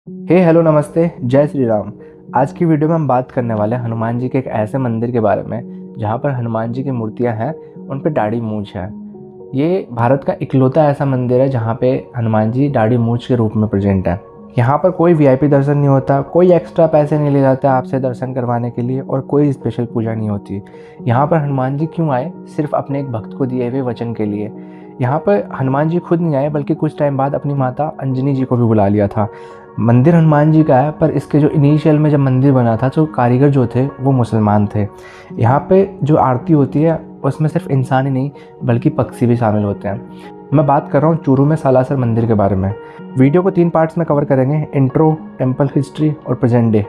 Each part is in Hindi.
हेलो नमस्ते, जय श्री राम। आज की वीडियो में हम बात करने वाले हैं हनुमान जी के एक ऐसे मंदिर के बारे में जहाँ पर हनुमान जी की मूर्तियाँ हैं, उन पर दाढ़ी मूंछ है। ये भारत का इकलौता ऐसा मंदिर है जहाँ पे हनुमान जी दाढ़ी मूंछ के रूप में प्रेजेंट है। यहाँ पर कोई वीआईपी दर्शन नहीं होता, कोई एक्स्ट्रा पैसे नहीं ले जाते आपसे दर्शन करवाने के लिए, और कोई स्पेशल पूजा नहीं होती। यहाँ पर हनुमान जी क्यों आए? सिर्फ अपने एक भक्त को दिए हुए वचन के लिए। यहाँ पर हनुमान जी खुद नहीं आए, बल्कि कुछ टाइम बाद अपनी माता अंजनी जी को भी बुला लिया था। मंदिर हनुमान जी का है, पर इसके जो इनिशियल में जब मंदिर बना था तो कारीगर जो थे वो मुसलमान थे। यहाँ पे जो आरती होती है उसमें सिर्फ इंसान ही नहीं बल्कि पक्षी भी शामिल होते हैं। मैं बात कर रहा हूँ चूरू में सालासर मंदिर के बारे में। वीडियो को 3 पार्ट्स में कवर करेंगे, इंट्रो, टेम्पल हिस्ट्री और प्रेजेंट डे।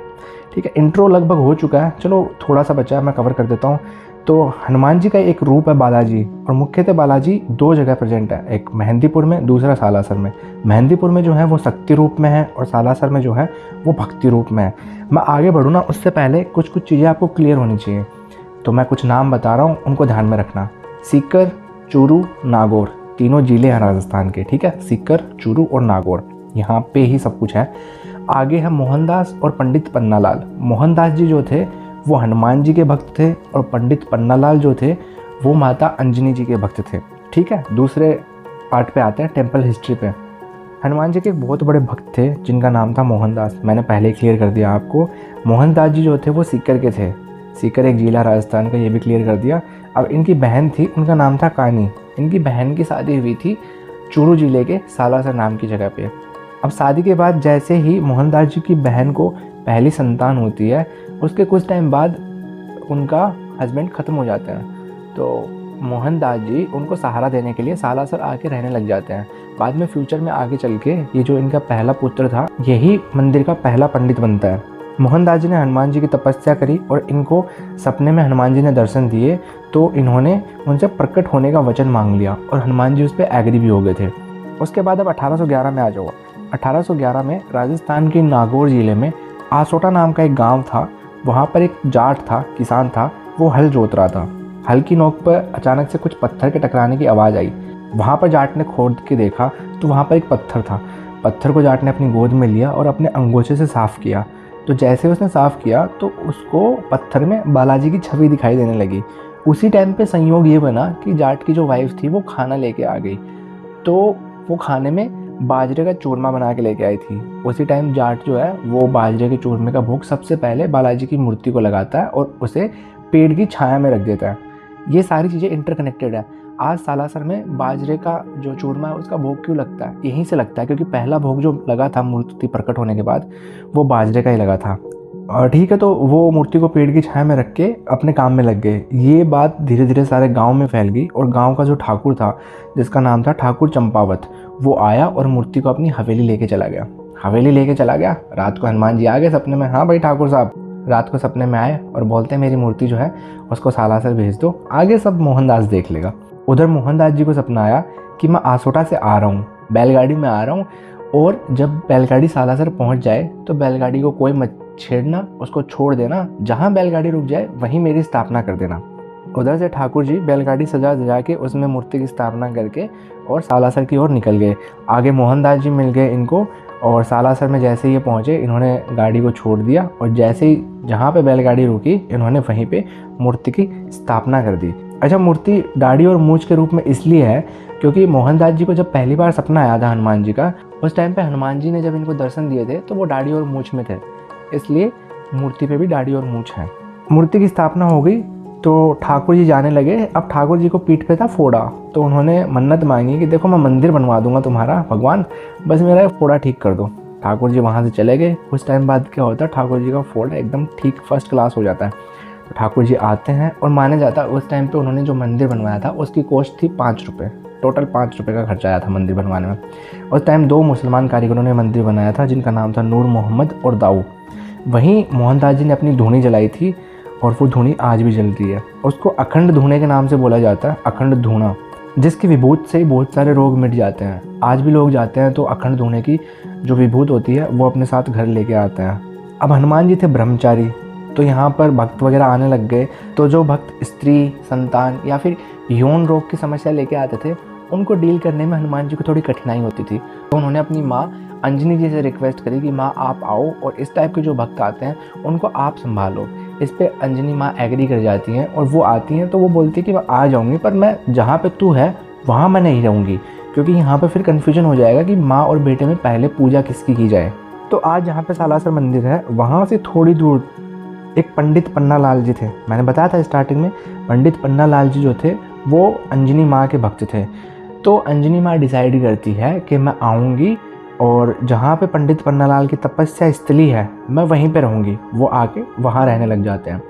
ठीक है, इंट्रो लगभग हो चुका है, चलो थोड़ा सा बचा है, मैं कवर कर देता हूँ। तो हनुमान जी का एक रूप है बालाजी, और मुख्यतः बालाजी 2 जगह प्रेजेंट है, एक मेहंदीपुर में, दूसरा सालासर में। मेहंदीपुर में जो है वो शक्ति रूप में है, और सालासर में जो है वो भक्ति रूप में है। मैं आगे बढ़ूँ ना, उससे पहले कुछ चीज़ें आपको क्लियर होनी चाहिए। तो मैं कुछ नाम बता रहा हूँ, उनको ध्यान में रखना। सीकर, चूरू, नागौर, तीनों जिले हैं राजस्थान के। ठीक है, सीकर, चूरू और नागौर, यहाँ पे ही सब कुछ है। आगे है मोहनदास और पंडित पन्नालाल। मोहनदास जी जो थे वो हनुमान जी के भक्त थे, और पंडित पन्नालाल जो थे वो माता अंजनी जी के भक्त थे। ठीक है, दूसरे पार्ट पे आते हैं, टेम्पल हिस्ट्री पे। हनुमान जी के एक बहुत बड़े भक्त थे जिनका नाम था मोहनदास। मैंने पहले क्लियर कर दिया आपको। मोहनदास जी जो थे वो सीकर के थे। सीकर एक जिला राजस्थान का, ये भी क्लियर कर दिया। अब इनकी बहन थी, उनका नाम था कानी। इनकी बहन की शादी हुई थी चूरू जिले के सालासर नाम की जगह पे। अब शादी के बाद जैसे ही मोहनदास जी की बहन को पहली संतान होती है, उसके कुछ टाइम बाद उनका हस्बैंड ख़त्म हो जाते हैं। तो मोहनदास जी उनको सहारा देने के लिए सालासर आके रहने लग जाते हैं। बाद में फ्यूचर में आगे चल के ये जो इनका पहला पुत्र था, यही मंदिर का पहला पंडित बनता है। मोहनदास जी ने हनुमान जी की तपस्या करी, और इनको सपने में हनुमान जी ने दर्शन दिए, तो इन्होंने उनसे प्रकट होने का वचन मांग लिया, और हनुमान जी उस पर एग्री भी हो गए थे। उसके बाद अब 1811 में आ जाओ। 1811 में राजस्थान के नागौर ज़िले में आसोटा नाम का एक गांव था। वहाँ पर एक जाट था, किसान था, वो हल जोत रहा था। हल की नोक पर अचानक से कुछ पत्थर के टकराने की आवाज़ आई। वहाँ पर जाट ने खोद के देखा तो वहाँ पर एक पत्थर था। पत्थर को जाट ने अपनी गोद में लिया और अपने अंगोछे से साफ़ किया। तो जैसे उसने साफ़ किया तो उसको पत्थर में बालाजी की छवि दिखाई देने लगी। उसी टाइम पे संयोग ये बना कि जाट की जो वाइफ थी वो खाना लेके आ गई, तो वो खाने में बाजरे का चूरमा बना के लेके आई थी। उसी टाइम जाट जो है वो बाजरे के चूरमे का भोग सबसे पहले बालाजी की मूर्ति को लगाता है और उसे पेड़ की छाया में रख देता है। ये सारी चीज़ें इंटरकनेक्टेड है। आज सालासर में बाजरे का जो चूरमा है उसका भोग क्यों लगता है? यहीं से लगता है, क्योंकि पहला भोग जो लगा था मूर्ति प्रकट होने के बाद वो बाजरे का ही लगा था। और ठीक है, तो वो मूर्ति को पेड़ की छाया में रख के अपने काम में लग गए। ये बात धीरे धीरे सारे गांव में फैल गई, और गांव का जो ठाकुर था जिसका नाम था ठाकुर चंपावत, वो आया और मूर्ति को अपनी हवेली लेके चला गया। हवेली लेके चला गया। रात को हनुमान जी आ गए सपने में। हाँ भाई ठाकुर साहब, रात को सपने में आए और बोलते हैं मेरी मूर्ति जो है उसको सालासर भेज दो, आगे सब मोहनदास देख लेगा। उधर मोहनदास जी को सपना आया कि मैं आसोटा से आ रहा हूँ, बैलगाड़ी में आ रहा हूँ, और जब बैलगाड़ी सालासर पहुँच जाए तो बैलगाड़ी को कोई मत छेड़ना, उसको छोड़ देना, जहाँ बैलगाड़ी रुक जाए वहीं मेरी स्थापना कर देना। उधर से ठाकुर जी बैलगाड़ी सजा के उसमें मूर्ति की स्थापना करके और सालासर की ओर निकल गए। आगे मोहनदास जी मिल गए इनको, और सालासर में जैसे ही ये पहुँचे इन्होंने गाड़ी को छोड़ दिया, और जैसे ही जहाँ पे बैलगाड़ी रुकी इन्होंने वहीं पे मूर्ति की स्थापना कर दी। अच्छा, मूर्ति दाढ़ी और मूंछ के रूप में इसलिए है क्योंकि मोहनदास जी को जब पहली बार सपना आया था हनुमान जी का, उस टाइम पे हनुमान जी ने जब इनको दर्शन दिए थे तो वो दाढ़ी और मूंछ में थे, इसलिए मूर्ति पे भी दाढ़ी और मूंछ है। मूर्ति की स्थापना हो गई तो ठाकुर जी जाने लगे। अब ठाकुर जी को पीठ पे था फोड़ा, तो उन्होंने मन्नत मांगी कि देखो मैं मंदिर बनवा दूंगा तुम्हारा भगवान, बस मेरा फोड़ा ठीक कर दो। ठाकुर जी वहाँ से चले गए। कुछ टाइम बाद क्या होता है, ठाकुर जी का फोड़ा एकदम ठीक फर्स्ट क्लास हो जाता है। तो ठाकुर जी आते हैं, और माना जाता है उस टाइम पे उन्होंने जो मंदिर बनवाया था उसकी कॉस्ट थी 5 रुपये। टोटल 5 रुपये का खर्चा आया था मंदिर बनवाने में। उस टाइम 2 मुसलमान कारीगरों ने मंदिर बनाया था जिनका नाम था नूर मोहम्मद और दाऊ। वहीं मोहनदास जी ने अपनी धूनी जलाई थी, और वो धूनी आज भी जल रही है। उसको अखंड धूने के नाम से बोला जाता है, अखंड धूना, जिसकी विभूत से ही बहुत सारे रोग मिट जाते हैं। आज भी लोग जाते हैं तो अखंड धूने की जो विभूत होती है वो अपने साथ घर लेके आते हैं। अब हनुमान जी थे ब्रह्मचारी, तो यहाँ पर भक्त वगैरह आने लग गए। तो जो भक्त स्त्री, संतान या फिर यौन रोग की समस्या लेके आते थे उनको डील करने में हनुमान जी को थोड़ी कठिनाई होती थी। तो उन्होंने अपनी माँ अंजनी जी से रिक्वेस्ट करी कि माँ आप आओ और इस टाइप के जो भक्त आते हैं उनको आप संभालो। इस पे अंजनी माँ एग्री कर जाती हैं और वो आती हैं। तो वो बोलती है कि मैं आ जाऊँगी, पर मैं जहाँ पे तू है वहाँ मैं नहीं रहूँगी, क्योंकि यहाँ पे फिर कन्फ्यूजन हो जाएगा कि माँ और बेटे में पहले पूजा किसकी की जाए। तो आज जहाँ पे सालासर मंदिर है वहाँ से थोड़ी दूर एक पंडित पन्ना लाल जी थे। मैंने बताया था स्टार्टिंग में, पंडित पन्ना लाल जी जो थे वो अंजनी माँ के भक्त थे। तो अंजनी माँ डिसाइड करती है कि मैं आऊँगी और जहाँ पे पंडित पन्ना लाल की तपस्या स्थली है मैं वहीं पे रहूँगी। वो आके वहाँ रहने लग जाते हैं।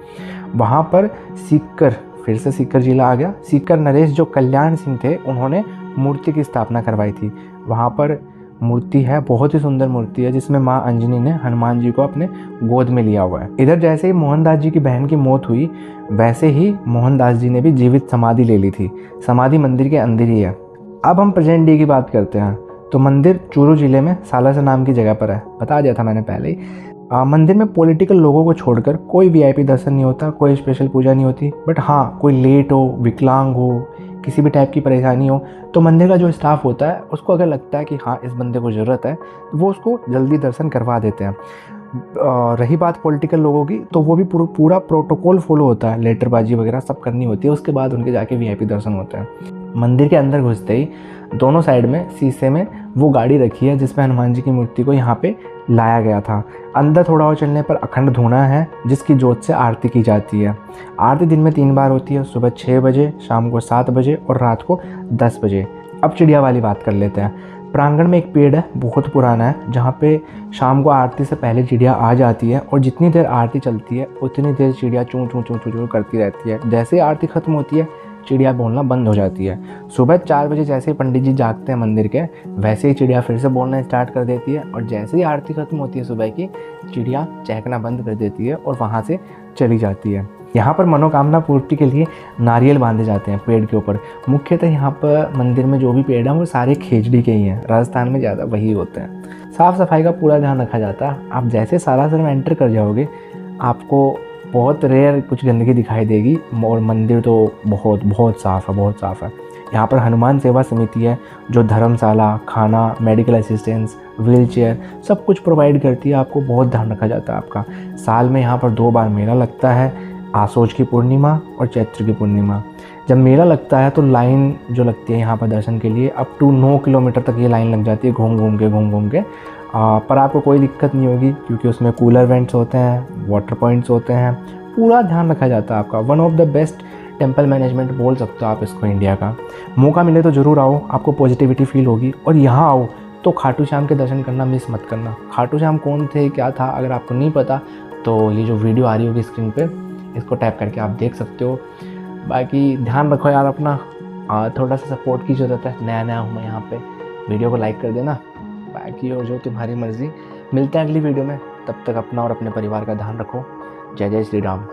वहाँ पर सीकर, फिर से सीकर जिला आ गया, सीकर नरेश जो कल्याण सिंह थे उन्होंने मूर्ति की स्थापना करवाई थी। वहाँ पर मूर्ति है, बहुत ही सुंदर मूर्ति है, जिसमें माँ अंजनी ने हनुमान जी को अपने गोद में लिया हुआ है। इधर जैसे ही मोहनदास जी की बहन की मौत हुई वैसे ही मोहनदास जी ने भी जीवित समाधि ले ली थी। समाधि मंदिर के अंदर ही है। अब हम प्रेजेंट डे की बात करते हैं। तो मंदिर चूरू जिले में सालासर नाम की जगह पर है, बता दिया था मैंने पहले ही। मंदिर में पॉलिटिकल लोगों को छोड़कर कोई वीआईपी दर्शन नहीं होता, कोई स्पेशल पूजा नहीं होती। बट हाँ, कोई लेट हो, विकलांग हो, किसी भी टाइप की परेशानी हो तो मंदिर का जो स्टाफ होता है उसको अगर लगता है कि हाँ इस बंदे को ज़रूरत है तो वो उसको जल्दी दर्शन करवा देते हैं। रही बात पॉलिटिकल लोगों की, तो वो भी पूरा प्रोटोकॉल फॉलो होता है, लेटरबाजी वगैरह सब करनी होती है, उसके बाद उनके जाके वीआईपी दर्शन होते हैं। मंदिर के अंदर घुसते ही दोनों साइड में शीशे में वो गाड़ी रखी है जिसमें हनुमान जी की मूर्ति को यहाँ पे लाया गया था। अंदर थोड़ा और चलने पर अखंड धूना है जिसकी जोत से आरती की जाती है। आरती दिन में 3 बार होती है, सुबह 6 बजे, शाम को 7 बजे और रात को 10 बजे। अब चिड़िया वाली बात कर लेते हैं। प्रांगण में एक पेड़ है, बहुत पुराना है, जहाँ पे शाम को आरती से पहले चिड़िया आ जाती है और जितनी देर आरती चलती है उतनी देर चिड़िया चूँ चूँ चूँ चूँ चूँ करती रहती है। जैसे ही आरती खत्म होती है चिड़िया बोलना बंद हो जाती है। सुबह 4 बजे जैसे ही पंडित जी जागते हैं मंदिर के, वैसे ही चिड़िया फिर से बोलना स्टार्ट कर देती है और जैसे ही आरती खत्म होती है सुबह की, चिड़िया चहकना बंद कर देती है और वहाँ से चली जाती है। यहाँ पर मनोकामना पूर्ति के लिए नारियल बांधे जाते हैं पेड़ के ऊपर। मुख्यतः यहाँ पर मंदिर में जो भी पेड़ हैं वो सारे खेजड़ी के ही हैं, राजस्थान में ज़्यादा वही होते हैं। साफ़ सफाई का पूरा ध्यान रखा जाता है। आप जैसे सालासर में एंटर कर जाओगे आपको बहुत रेयर कुछ गंदगी दिखाई देगी और मंदिर तो बहुत साफ़ है, बहुत साफ़ है। यहाँ पर हनुमान सेवा समिति है जो धर्मशाला, खाना, मेडिकल असिस्टेंस, व्हीलचेयर सब कुछ प्रोवाइड करती है। आपको बहुत ध्यान रखा जाता है आपका। साल में यहाँ पर 2 बार मेला लगता है, आसोज की पूर्णिमा और चैत्र की पूर्णिमा। जब मेला लगता है तो लाइन जो लगती है यहाँ पर दर्शन के लिए अप टू 9 किलोमीटर तक ये लाइन लग जाती है, घूम घूम के। पर आपको कोई दिक्कत नहीं होगी क्योंकि उसमें कूलर वेंट्स होते हैं, वाटर पॉइंट्स होते हैं, पूरा ध्यान रखा जाता है आपका। One of the best temple management बोल सकते हो आप इसको इंडिया का। मौका मिले तो ज़रूर आओ, आपको पॉजिटिविटी फील होगी। और यहाँ आओ तो खाटू श्याम के दर्शन करना मिस मत करना। खाटू श्याम कौन थे, क्या था, अगर आपको नहीं पता तो ये जो वीडियो आ रही होगी स्क्रीन पे, इसको टैप करके आप देख सकते हो। बाकी ध्यान रखो यार अपना, थोड़ा सा सपोर्ट की ज़रूरत है, नया हूँ मैं यहाँ पे। वीडियो को लाइक कर देना, बाकी और जो तुम्हारी मर्ज़ी। मिलते हैं अगली वीडियो में, तब तक अपना और अपने परिवार का ध्यान रखो। जय जय श्री राम।